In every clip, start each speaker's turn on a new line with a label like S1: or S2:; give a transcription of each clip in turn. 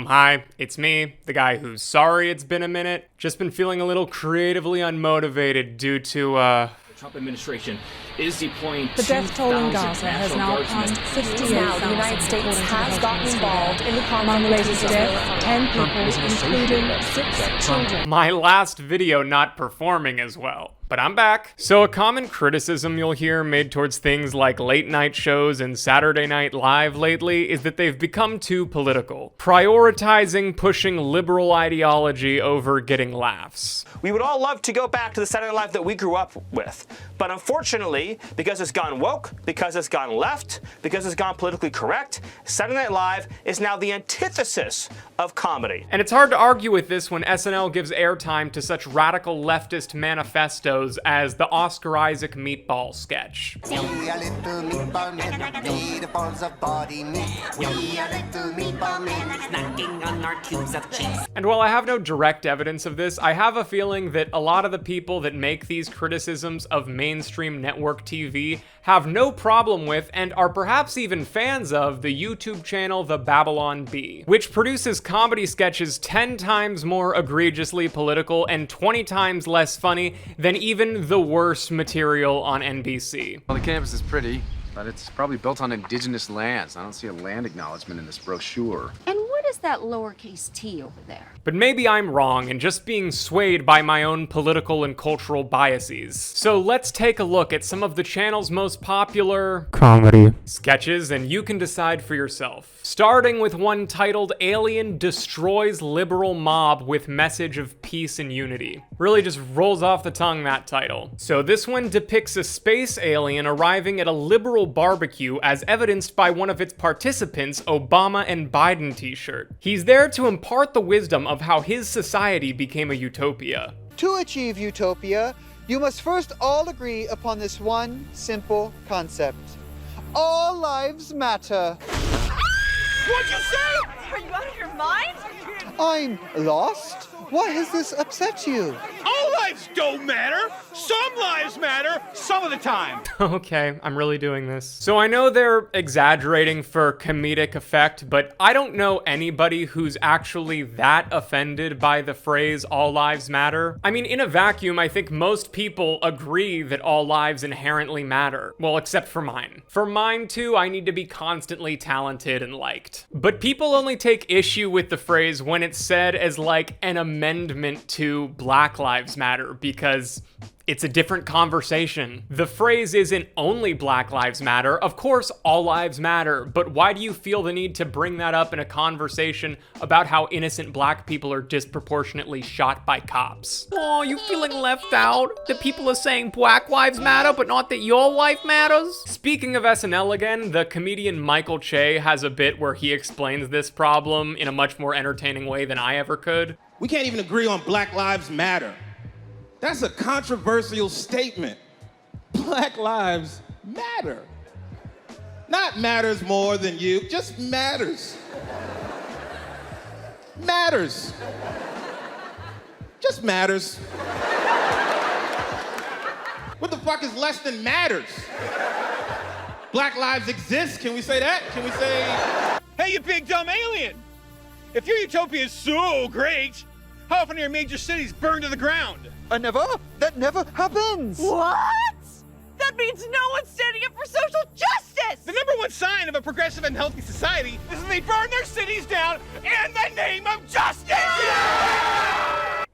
S1: Hi, it's me, the guy who's sorry it's been a minute. Just been feeling a little creatively unmotivated due to,
S2: The Trump administration is deploying
S3: The death toll in Gaza has now passed 58,000.
S4: Now, the United States has gotten involved in the
S3: Among the latest
S4: conflict.
S3: deaths, 10 people, including 6 children.
S1: my last video not performing as well. But I'm back. So a common criticism you'll hear made towards things like late night shows and Saturday Night Live lately is that they've become too political, prioritizing pushing liberal ideology over getting laughs.
S5: We would all love to go back to the Saturday Night Live that we grew up with. But unfortunately, because it's gone woke, because it's gone left, because it's gone politically correct, Saturday Night Live is now the antithesis of comedy.
S1: And it's hard to argue with this when SNL gives airtime to such radical leftist manifestos as the Oscar Isaac meatball sketch.
S6: We are little meatball men, made of balls of body meat. We are little meatball men, snacking on our cubes of cheese.
S1: And while I have no direct evidence of this, I have a feeling that a lot of the people that make these criticisms of mainstream network TV have no problem with and are perhaps even fans of the YouTube channel The Babylon Bee, which produces comedy sketches 10 times more egregiously political and 20 times less funny than even the worst material on NBC.
S7: Well, the campus is pretty, but it's probably built on indigenous lands. I don't see a land acknowledgement in this brochure.
S4: And what is that lowercase t over there?
S1: But maybe I'm wrong and just being swayed by my own political and cultural biases. So let's take a look at some of the channel's most popular comedy sketches and you can decide for yourself. Starting with one titled Alien Destroys Liberal Mob with Message of Peace and Unity. Really just rolls off the tongue, that title. So this one depicts a space alien arriving at a liberal barbecue as evidenced by one of its participants' Obama and Biden t-shirt. He's there to impart the wisdom of how his society became a utopia.
S8: To achieve utopia, you must first all agree upon this one simple concept. All lives matter.
S5: What'd you say?
S4: Are you out of your mind?
S8: I'm lost? Why has this upset you?
S5: All lives don't matter. Some lives matter some of the time.
S1: Okay, I'm really doing this. So I know they're exaggerating for comedic effect, but I don't know anybody who's actually that offended by the phrase all lives matter. I mean, in a vacuum, I think most people agree that all lives inherently matter. Well, except for mine. For mine too, I need to be constantly talented and liked. But people only take issue with the phrase when it's said as like an amendment to Black Lives Matter because it's a different conversation. The phrase isn't only Black Lives Matter. Of course, all lives matter, but why do you feel the need to bring that up in a conversation about how innocent black people are disproportionately shot by cops? Oh, you feeling left out? That people are saying Black Lives Matter, but not that your life matters? Speaking of SNL again, the comedian Michael Che has a bit where he explains this problem in a much more entertaining way than I ever could.
S9: We can't even agree on Black Lives Matter. That's a controversial statement. Black lives matter. Not matters more than you, just matters. Matters. Just matters. What the fuck is less than matters? Black lives exist, can we say that? Can we say...
S5: Hey, you big dumb alien! If your utopia is so great, how often are your major cities burned to the ground?
S8: Never? That never happens!
S4: What? That means no one's standing up for social justice!
S5: The number one sign of a progressive and healthy society is that they burn their cities down in the name of justice!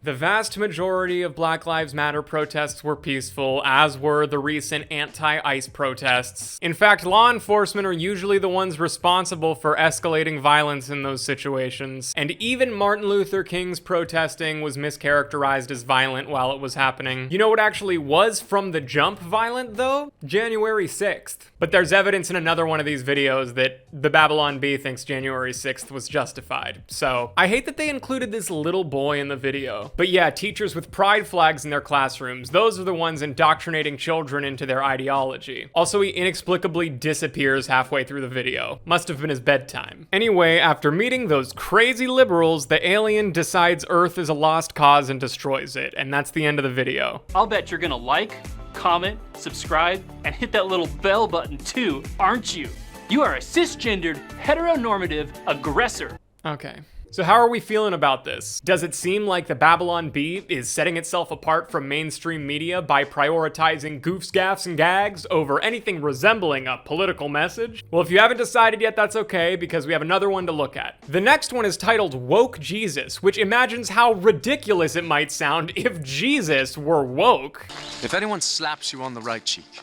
S1: The vast majority of Black Lives Matter protests were peaceful, as were the recent anti-ICE protests. In fact, law enforcement are usually the ones responsible for escalating violence in those situations. And even Martin Luther King's protesting was mischaracterized as violent while it was happening. You know what actually was from the jump violent, though? January 6th. But there's evidence in another one of these videos that the Babylon Bee thinks January 6th was justified. So, I hate that they included this little boy in the video. But yeah, teachers with pride flags in their classrooms, those are the ones indoctrinating children into their ideology. Also, he inexplicably disappears halfway through the video. Must have been his bedtime. Anyway, after meeting those crazy liberals, the alien decides Earth is a lost cause and destroys it, and that's the end of the video.
S2: I'll bet you're gonna like, comment, subscribe, and hit that little bell button too, aren't you? You are a cisgendered, heteronormative aggressor.
S1: Okay. So how are we feeling about this? Does it seem like the Babylon Bee is setting itself apart from mainstream media by prioritizing goofs, gaffs, and gags over anything resembling a political message? Well, if you haven't decided yet, that's okay, because we have another one to look at. The next one is titled Woke Jesus, which imagines how ridiculous it might sound if Jesus were woke.
S7: If anyone slaps you on the right cheek,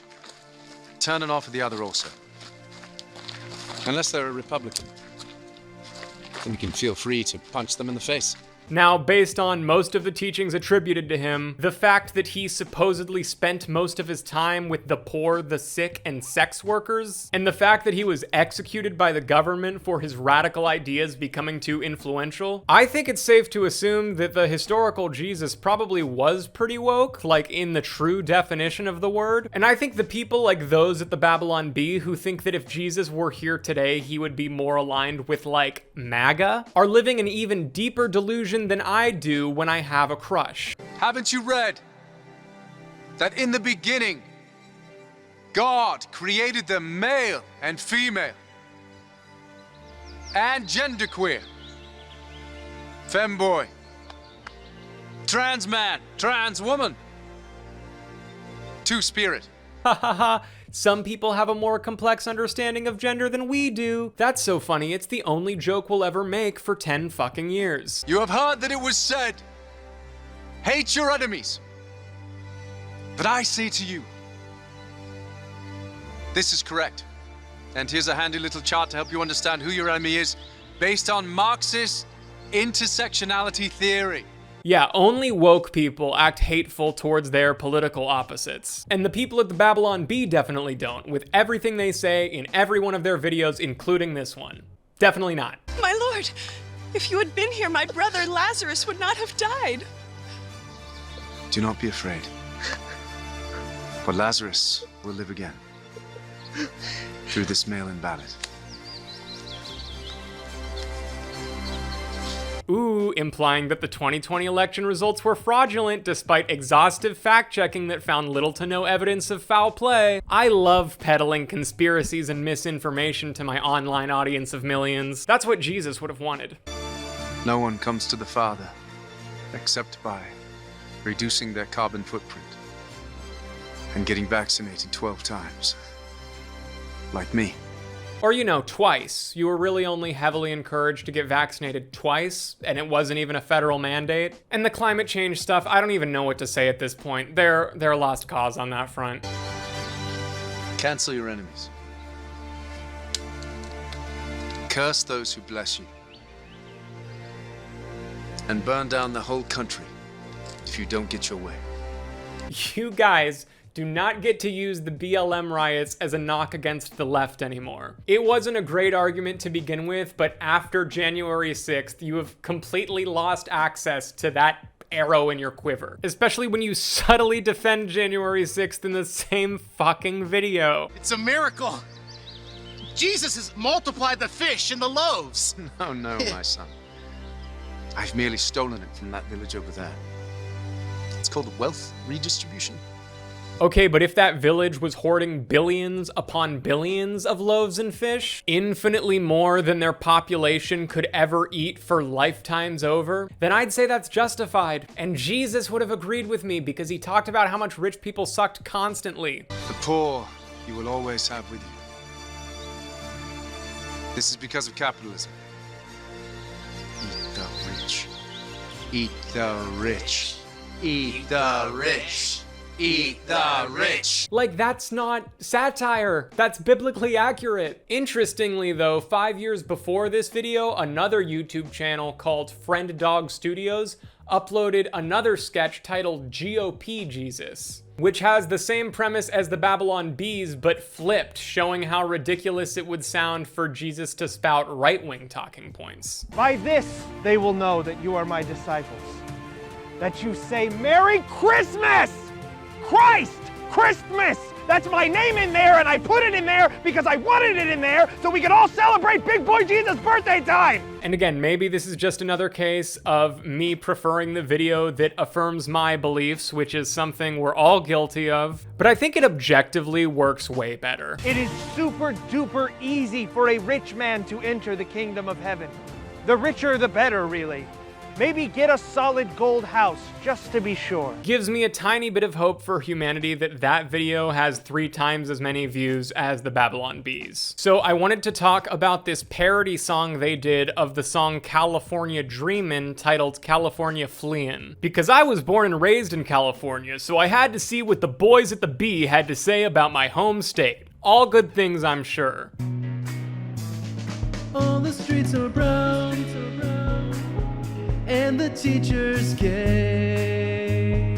S7: turn it off with the other also. Unless they're a Republican. Then you can feel free to punch them in the face.
S1: Now, based on most of the teachings attributed to him, the fact that he supposedly spent most of his time with the poor, the sick, and sex workers, and the fact that he was executed by the government for his radical ideas becoming too influential, I think it's safe to assume that the historical Jesus probably was pretty woke, like in the true definition of the word. And I think the people like those at the Babylon Bee who think that if Jesus were here today, he would be more aligned with like MAGA, are living an even deeper delusion than I do when I have a crush.
S7: Haven't you read that in the beginning, God created them male and female, and genderqueer, femboy, trans man, trans woman, two-spirit?
S1: Ha ha ha. Some people have a more complex understanding of gender than we do. That's so funny, it's the only joke we'll ever make for 10 fucking years.
S7: You have heard that it was said, hate your enemies. But I say to you, this is correct. And here's a handy little chart to help you understand who your enemy is, based on Marxist intersectionality theory.
S1: Yeah, only woke people act hateful towards their political opposites. And the people at the Babylon Bee definitely don't, with everything they say in every one of their videos, including this one. Definitely not.
S4: My lord, if you had been here, my brother Lazarus would not have died.
S7: Do not be afraid. For Lazarus will live again through this mail-in ballot.
S1: Ooh, implying that the 2020 election results were fraudulent despite exhaustive fact-checking that found little to no evidence of foul play. I love peddling conspiracies and misinformation to my online audience of millions. That's what Jesus would have wanted.
S7: No one comes to the Father except by reducing their carbon footprint and getting vaccinated 12 times. Like me.
S1: Or, you know, twice. You were really only heavily encouraged to get vaccinated twice, and it wasn't even a federal mandate. And the climate change stuff, I don't even know what to say at this point. They're a lost cause on that front.
S7: Cancel your enemies. Curse those who bless you. And burn down the whole country if you don't get your way.
S1: You guys do not get to use the BLM riots as a knock against the left anymore. It wasn't a great argument to begin with, but after January 6th, you have completely lost access to that arrow in your quiver, especially when you subtly defend January 6th in the same fucking video.
S10: It's a miracle. Jesus has multiplied the fish and the loaves.
S7: No, my son. I've merely stolen it from that village over there. It's called wealth redistribution.
S1: Okay, but if that village was hoarding billions upon billions of loaves and fish, infinitely more than their population could ever eat for lifetimes over, then I'd say that's justified. And Jesus would have agreed with me because he talked about how much rich people sucked constantly.
S7: The poor you will always have with you. This is because of capitalism. Eat the rich. Eat the rich. Eat the rich. Eat the rich.
S1: Like, that's not satire. That's biblically accurate. Interestingly though, 5 years before this video, another YouTube channel called Friend Dog Studios uploaded another sketch titled GOP Jesus, which has the same premise as the Babylon Bees, but flipped, showing how ridiculous it would sound for Jesus to spout right-wing talking points.
S11: By this they will know that you are my disciples, that you say Merry Christmas! Christ! Christmas! That's my name in there, and I put it in there because I wanted it in there so we could all celebrate Big Boy Jesus' birthday time!
S1: And again, maybe this is just another case of me preferring the video that affirms my beliefs, which is something we're all guilty of, but I think it objectively works way better.
S11: It is super duper easy for a rich man to enter the kingdom of heaven. The richer, the better, really. Maybe get a solid gold house, just to be sure.
S1: Gives me a tiny bit of hope for humanity that that video has 3 times as many views as the Babylon Bees. So I wanted to talk about this parody song they did of the song California Dreamin' titled California Fleein'. Because I was born and raised in California, so I had to see what the boys at the Bee had to say about my home state. All good things, I'm sure.
S12: All the streets are brown, and the teacher's gay.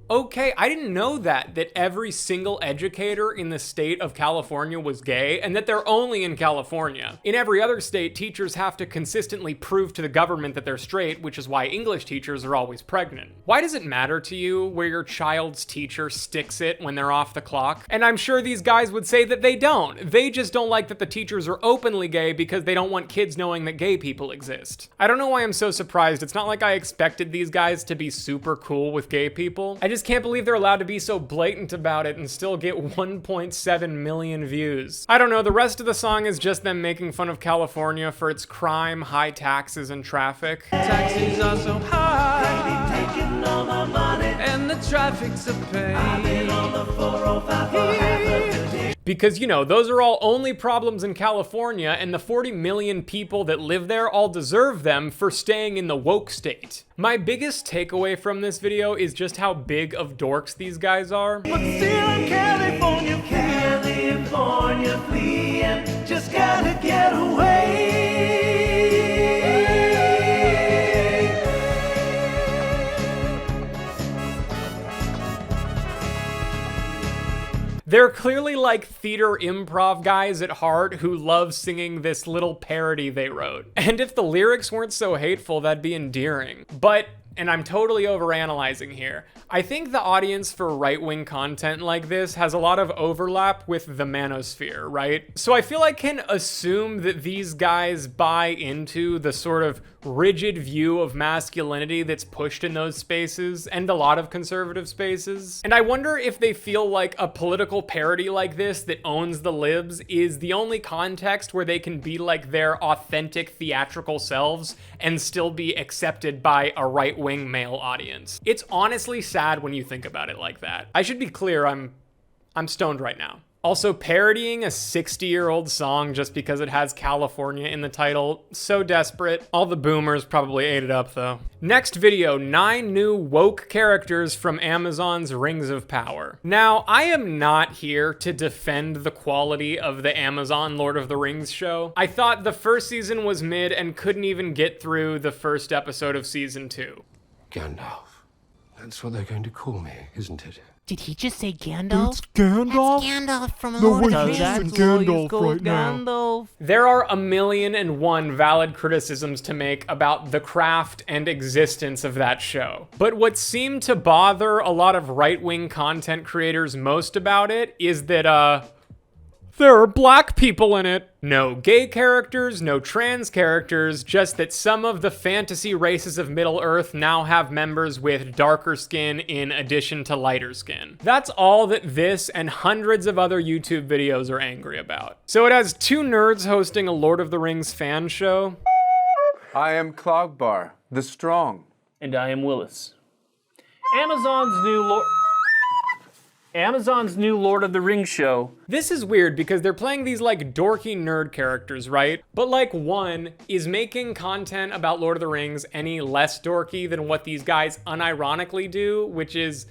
S1: Okay, I didn't know that every single educator in the state of California was gay, and that they're only in California. In every other state, teachers have to consistently prove to the government that they're straight, which is why English teachers are always pregnant. Why does it matter to you where your child's teacher sticks it when they're off the clock? And I'm sure these guys would say that they don't. They just don't like that the teachers are openly gay because they don't want kids knowing that gay people exist. I don't know why I'm so surprised. It's not like I expected these guys to be super cool with gay people. I just can't believe they're allowed to be so blatant about it and still get 1.7 million views. I don't know, the rest of the song is just them making fun of California for its crime, high taxes, and traffic.
S12: Taxes are so high, taking all my money, and the traffic's a pain. I've been on the 405 for half of the day.
S1: Because, you know, those are all only problems in California, and the 40 million people that live there all deserve them for staying in the woke state. My biggest takeaway from this video is just how big of dorks these guys are.
S12: But still in California, fleeing, just gotta get away.
S1: They're clearly like theater improv guys at heart who love singing this little parody they wrote. And if the lyrics weren't so hateful, that'd be endearing. But, and I'm totally overanalyzing here, I think the audience for right-wing content like this has a lot of overlap with the manosphere, right? So I feel I can assume that these guys buy into the sort of rigid view of masculinity that's pushed in those spaces and a lot of conservative spaces. And I wonder if they feel like a political parody like this that owns the libs is the only context where they can be like their authentic theatrical selves and still be accepted by a right-wing male audience. It's honestly sad when you think about it like that. I should be clear, I'm stoned right now. Also, parodying a 60-year-old song just because it has California in the title, so desperate. All the boomers probably ate it up though. Next video, 9 new woke characters from Amazon's Rings of Power. Now, I am not here to defend the quality of the Amazon Lord of the Rings show. I thought the first season was mid and couldn't even get through the first episode of season 2.
S13: Gandalf. That's what they're going to call me, isn't it?
S14: Did he just say Gandalf?
S15: It's Gandalf?
S14: That's Gandalf from
S15: No,
S14: Lord of the
S15: wait,
S14: Rings.
S15: he's using Gandalf right now.
S14: Gandalf.
S1: There are 1,000,001 valid criticisms to make about the craft and existence of that show. But what seemed to bother a lot of right-wing content creators most about it is that, there are black people in it. No gay characters, no trans characters, just that some of the fantasy races of Middle-earth now have members with darker skin in addition to lighter skin. That's all that this and hundreds of other YouTube videos are angry about. So it has 2 nerds hosting a Lord of the Rings fan show.
S16: I am Clogbar, the Strong.
S2: And I am Willis. Amazon's new Lord of the Rings show.
S1: This is weird because they're playing these like dorky nerd characters, right? But like one is making content about Lord of the Rings any less dorky than what these guys unironically do, which is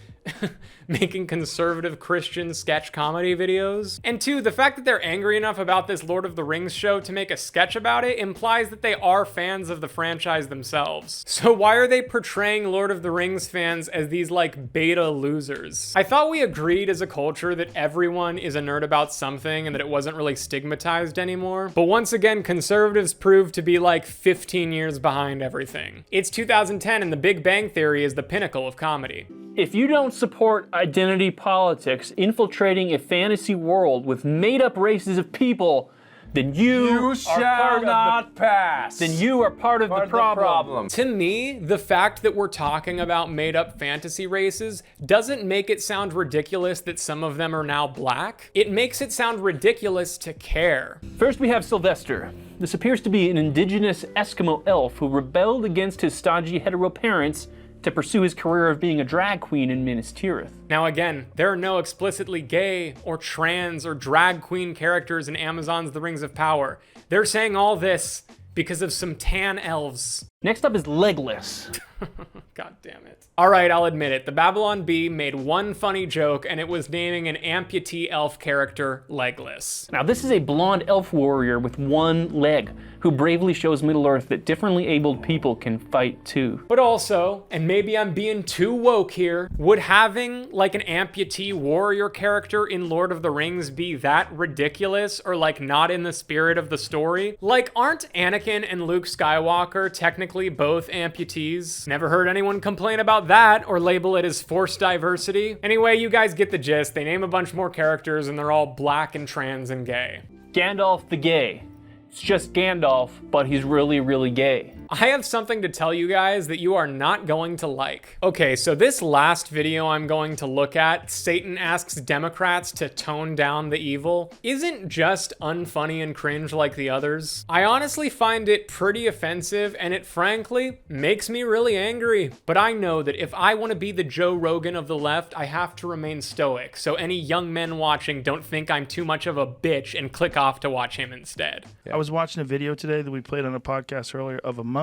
S1: making conservative Christian sketch comedy videos. And 2, the fact that they're angry enough about this Lord of the Rings show to make a sketch about it implies that they are fans of the franchise themselves. So why are they portraying Lord of the Rings fans as these like beta losers? I thought we agreed as a culture that everyone is a nerd about something and that it wasn't really stigmatized anymore. But once again, conservatives proved to be like 15 years behind everything. It's 2010 and The Big Bang Theory is the pinnacle of comedy.
S2: If you don't support identity politics infiltrating a fantasy world with made-up races of people, then you
S16: shall not pass.
S2: Then you are part of the problem.
S1: To me, the fact that we're talking about made-up fantasy races doesn't make it sound ridiculous that some of them are now black. It makes it sound ridiculous to care.
S2: First we have Sylvester. This appears to be an indigenous Eskimo elf who rebelled against his stodgy hetero parents to pursue his career of being a drag queen in Minas Tirith.
S1: Now again, there are no explicitly gay or trans or drag queen characters in Amazon's The Rings of Power. They're saying all this because of some tan elves.
S2: Next up is Legless.
S1: God damn it. All right, I'll admit it. The Babylon Bee made one funny joke, and it was naming an amputee elf character Legless.
S2: Now this is a blonde elf warrior with one leg who bravely shows Middle-earth that differently abled people can fight too.
S1: But also, and maybe I'm being too woke here, would having like an amputee warrior character in Lord of the Rings be that ridiculous or like not in the spirit of the story? Like, aren't Anakin and Luke Skywalker technically both amputees? Never heard anyone complain about that or label it as forced diversity. Anyway, you guys get the gist. They name a bunch more characters and they're all black and trans and gay.
S2: Gandalf the Gay. It's just Gandalf, but he's really, really gay.
S1: I have something to tell you guys that you are not going to like. Okay, so this last video I'm going to look at, Satan asks Democrats to tone down the evil, isn't just unfunny and cringe like the others. I honestly find it pretty offensive, and it frankly makes me really angry. But I know that if I want to be the Joe Rogan of the left, I have to remain stoic, so any young men watching don't think I'm too much of a bitch and click off to watch him instead.
S17: I was watching a video today that we played on a podcast earlier of a monkey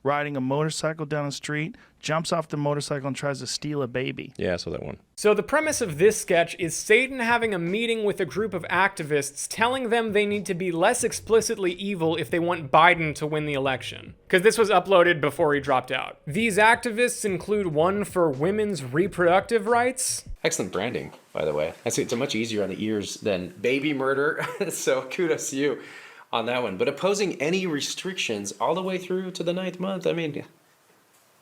S17: riding a motorcycle down the street, jumps off the motorcycle and tries to steal a baby.
S18: Yeah, I saw that one.
S1: So the premise of this sketch is Satan having a meeting with a group of activists telling them they need to be less explicitly evil if they want Biden to win the election. Because this was uploaded before he dropped out. These activists include one for women's reproductive rights.
S18: Excellent branding, by the way. It's much easier on the ears than baby murder, so kudos to you on that one. But opposing any restrictions all the way through to the 9th month, I mean,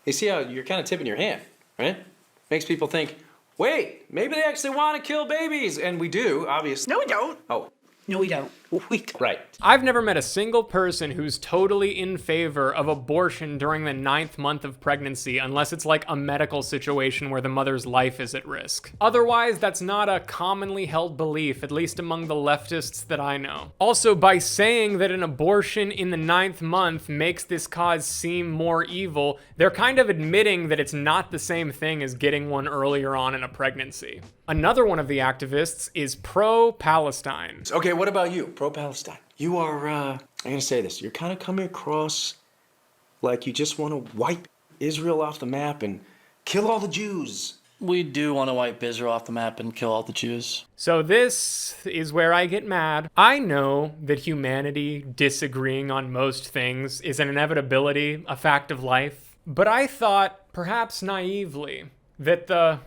S18: you see how you're kind of tipping your hand, right? Makes people think, wait, maybe they actually want to kill babies. And we do, obviously.
S4: No, we don't.
S18: Oh.
S4: No, we don't.
S18: Right.
S1: I've never met a single person who's totally in favor of abortion during the 9th month of pregnancy, unless it's like a medical situation where the mother's life is at risk. Otherwise, that's not a commonly held belief, at least among the leftists that I know. Also, by saying that an abortion in the 9th month makes this cause seem more evil, they're kind of admitting that it's not the same thing as getting one earlier on in a pregnancy. Another one of the activists is pro-Palestine.
S18: Okay, what about you? Pro-Palestine. You are, I'm gonna say this, you're kind of coming across like you just want to wipe Israel off the map and kill all the Jews.
S19: We do want to wipe Israel off the map and kill all the Jews.
S1: So this is where I get mad. I know that humanity disagreeing on most things is an inevitability, a fact of life, but I thought, perhaps naively, that the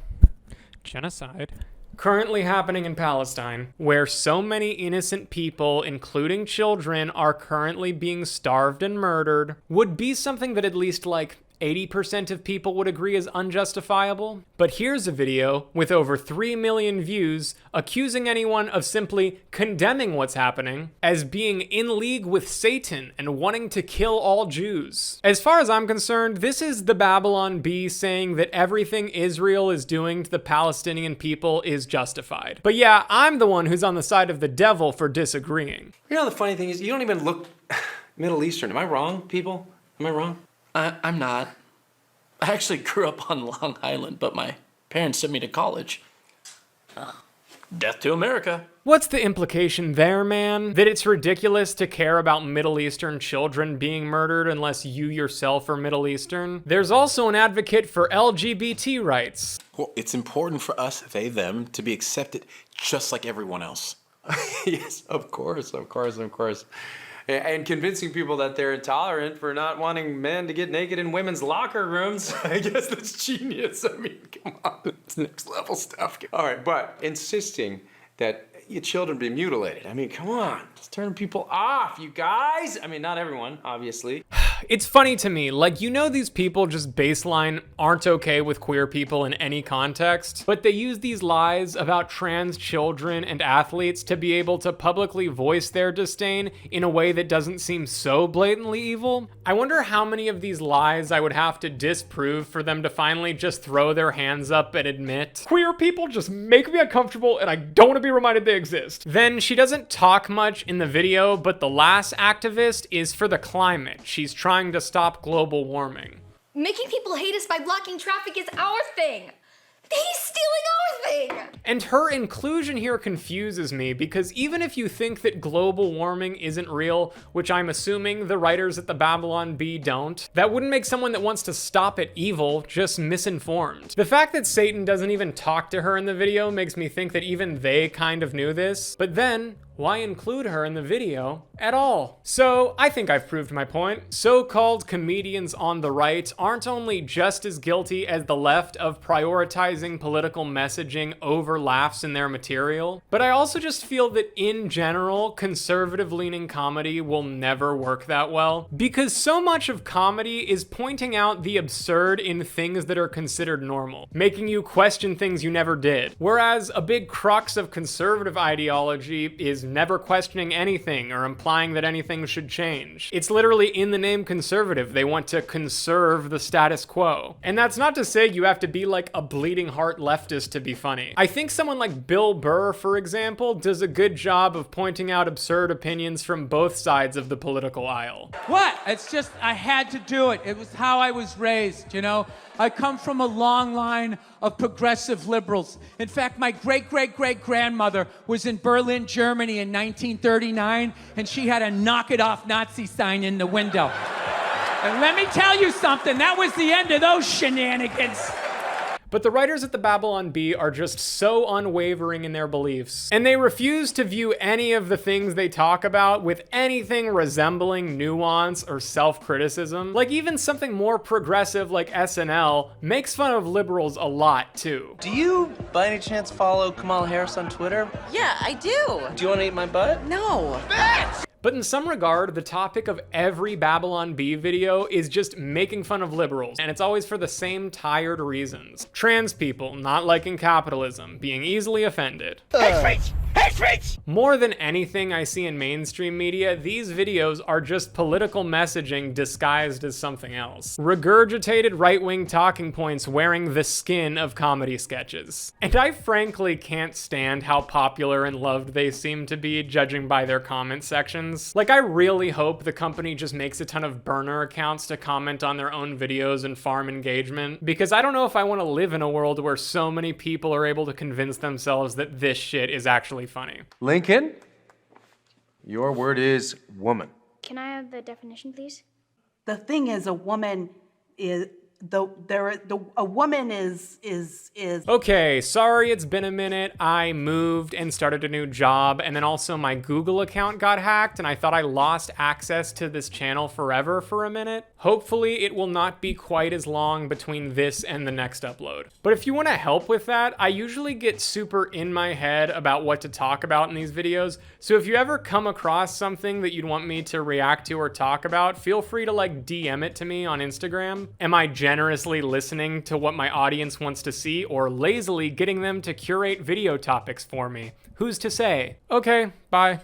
S1: genocide currently happening in Palestine, where so many innocent people, including children, are currently being starved and murdered, would be something that at least like 80% of people would agree is unjustifiable. But here's a video with over 3 million views accusing anyone of simply condemning what's happening as being in league with Satan and wanting to kill all Jews. As far as I'm concerned, this is the Babylon Bee saying that everything Israel is doing to the Palestinian people is justified. But yeah, I'm the one who's on the side of the devil for disagreeing.
S18: You know, the funny thing is, you don't even look Middle Eastern. Am I wrong, people? Am I wrong?
S19: I'm not. I actually grew up on Long Island, but my parents sent me to college. Death to America.
S1: What's the implication there, man? That it's ridiculous to care about Middle Eastern children being murdered unless you yourself are Middle Eastern? There's also an advocate for LGBT rights.
S20: Well, it's important for us, they, them, to be accepted just like everyone else.
S18: Yes, of course. And convincing people that they're intolerant for not wanting men to get naked in women's locker rooms. I guess that's genius. I mean, come on, it's next level stuff. All right, but insisting that your children be mutilated. I mean, come on, let's turn people off, you guys. I mean, not everyone, obviously.
S1: It's funny to me, like, you know, these people just baseline aren't okay with queer people in any context, but they use these lies about trans children and athletes to be able to publicly voice their disdain in a way that doesn't seem so blatantly evil. I wonder how many of these lies I would have to disprove for them to finally just throw their hands up and admit, queer people just make me uncomfortable and I don't want to be reminded they exist. Then she doesn't talk much in the video, but the last activist is for the climate. She's trying to stop global warming.
S21: Making people hate us by blocking traffic is our thing. He's stealing our thing!
S1: And her inclusion here confuses me, because even if you think that global warming isn't real, which I'm assuming the writers at the Babylon Bee don't, that wouldn't make someone that wants to stop it evil, just misinformed. The fact that Satan doesn't even talk to her in the video makes me think that even they kind of knew this, but then, why include her in the video at all? So I think I've proved my point. So-called comedians on the right aren't only just as guilty as the left of prioritizing political messaging over laughs in their material, but I also just feel that in general, conservative-leaning comedy will never work that well, because so much of comedy is pointing out the absurd in things that are considered normal, making you question things you never did. Whereas a big crux of conservative ideology is never questioning anything or implying that anything should change. It's literally in the name conservative. They want to conserve the status quo. And that's not to say you have to be like a bleeding heart leftist to be funny. I think someone like Bill Burr, for example, does a good job of pointing out absurd opinions from both sides of the political aisle.
S22: What? It's just, I had to do it. It was how I was raised, you know? I come from a long line of progressive liberals. In fact, my great-great-great-grandmother was in Berlin, Germany in 1939, and she had a knock it off Nazi sign in the window. And let me tell you something, that was the end of those shenanigans.
S1: But the writers at the Babylon Bee are just so unwavering in their beliefs, and they refuse to view any of the things they talk about with anything resembling nuance or self-criticism. Like, even something more progressive like SNL makes fun of liberals a lot too.
S23: Do you, by any chance, follow Kamala Harris on Twitter?
S21: Yeah, I do.
S23: Do you want to eat my butt?
S21: No.
S1: But in some regard, the topic of every Babylon Bee video is just making fun of liberals, and it's always for the same tired reasons. Trans people not liking capitalism, being easily offended.
S10: Hate speech! Hate speech!
S1: More than anything I see in mainstream media, these videos are just political messaging disguised as something else. Regurgitated right-wing talking points wearing the skin of comedy sketches. And I frankly can't stand how popular and loved they seem to be, judging by their comment sections. Like, I really hope the company just makes a ton of burner accounts to comment on their own videos and farm engagement, because I don't know if I want to live in a world where so many people are able to convince themselves that this shit is actually funny.
S24: Lincoln, your word is woman.
S25: Can I have the definition, please?
S26: The thing is, a woman is a woman is.
S1: Okay, sorry it's been a minute. I moved and started a new job, and then also my Google account got hacked, and I thought I lost access to this channel forever for a minute. Hopefully it will not be quite as long between this and the next upload. But if you want to help with that, I usually get super in my head about what to talk about in these videos, so if you ever come across something that you'd want me to react to or talk about, feel free to like DM it to me on Instagram. Am I generously listening to what my audience wants to see, or lazily getting them to curate video topics for me? Who's to say? Okay, bye.